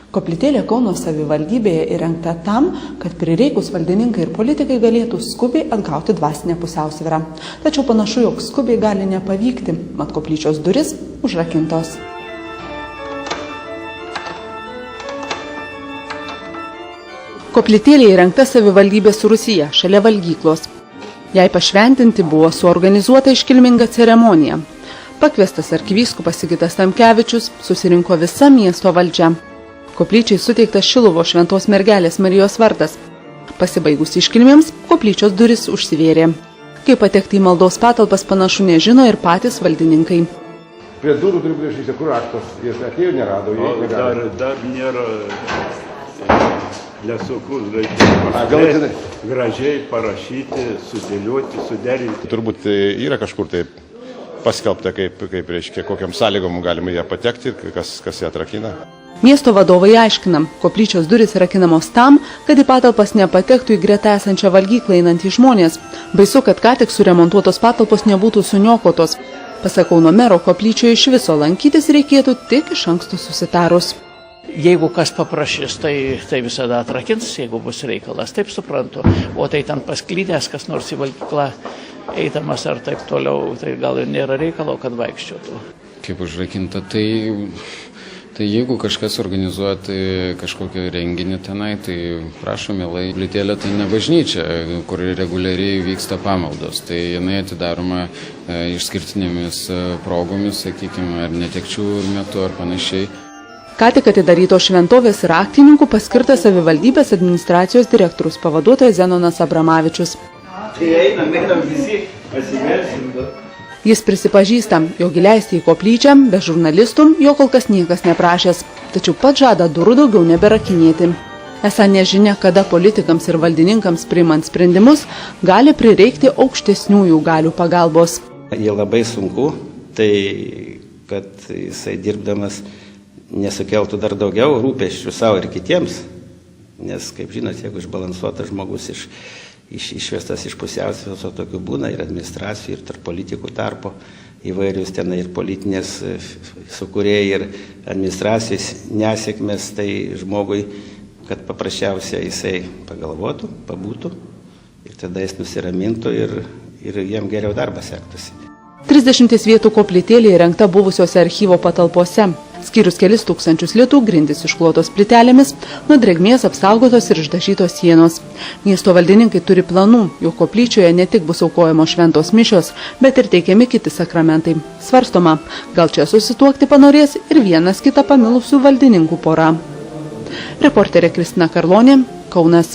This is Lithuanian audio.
Koplytėlė Kauno savivaldybėje įrengta tam, kad prireikus valdininkai ir politikai galėtų skubiai atgauti dvasinę pusiausvyrą. Tačiau panašu, jog skubiai gali nepavykti, mat koplyčios duris užrakintos. Koplytėlė įrengta savivaldybės Rūsyje, šalia valgyklos. Jai pašventinti buvo suorganizuota iškilminga ceremonija. Pakviestas arkivyskupas Sigitas Tamkevičius, susirinko visa miesto valdžia. Koplyčiai suteiktas Šiluvo Šventos mergelės Marijos vardas. Pasibaigus iškilmėms, koplyčios duris užsivėrė. Kaip patekti į maldos patalpas panašu nežino ir patys valdininkai. Prie durų turi būti išlikti, kur raktas, jis atėjo, nerado, dar nėra nesukus gražiai parašyti, sudėlioti, suderinti. Turbūt yra kažkur tai paskelbta, kaip reiškia, kokiam sąlygom galima ją patekti ir kas ją atrakina. Miesto vadovai aiškina, koplyčios durys rakinamos tam, kad į patalpas nepatektų į greta esančią valgyklą einantys žmonės. Baisu, kad ką tik suremontuotos patalpos nebūtų suniokotos. Pasak Kauno mero, koplyčioje iš viso lankytis reikėtų tik iš anksto susitarus. Jeigu kas paprašys, tai visada atrakins, jeigu bus reikalas, taip suprantu. O tai ten pasklydęs, kas nors į valgyklą eidamas ar taip toliau, tai gal ir nėra reikalo, kad vaikščiotų. Kaip užrakinta, tai jeigu kažkas organizuoti kažkokį renginį tenai, tai prašom, mielai, koplytėlė tai ne bažnyčia, kur reguliariai vyksta pamaldos. Tai jinai atidaroma išskirtinėmis progomis, sakykime, ar netekčių metu ar panašiai. Ką tik atidarytos šventovės raktininkų paskirtas savivaldybės administracijos direktorius pavaduotojas Zenonas Abramavičius. Einam visi, pasimelsim. Jis prisipažįsta, jog įleisti į koplyčią be žurnalistų jo kol kas niekas neprašęs, tačiau pats žada durų daugiau neberakinėti. Esą nežinia, kada politikams ir valdininkams priimant sprendimus gali prireikti aukštesniųjų galių pagalbos. Jie labai sunku, tai kad jisai dirbdamas nesukeltų dar daugiau rūpesčių savo ir kitiems, nes, kaip žinot, jeigu išbalansuotas žmogus išvestas iš pusiausvyros, o tokių būna ir administracijų, ir tarp politikų tarpo įvairius ten ir politinės sukūrėjai, ir administracijos nesėkmės, tai žmogui, kad paprasčiausiai jisai pagalvotų, pabūtų ir tada jis nusiramintų ir jam geriau darbas sektųsi. 30 vietų koplytėlė įrengta buvusiose archyvo patalpose. Skyrus kelis tūkstančius litų, grindys išklotos plytelėmis, nuo drėgmės apsaugotos ir išdažytos sienos. Miesto valdininkai turi planų, jog koplyčioje ne tik bus aukojamos šventos mišios, bet ir teikiami kiti sakramentai. Svarstoma, gal čia susituokti panorės ir vienas kitą pamilusių valdininkų pora. Reporterė Kristina Karlonė, Kaunas.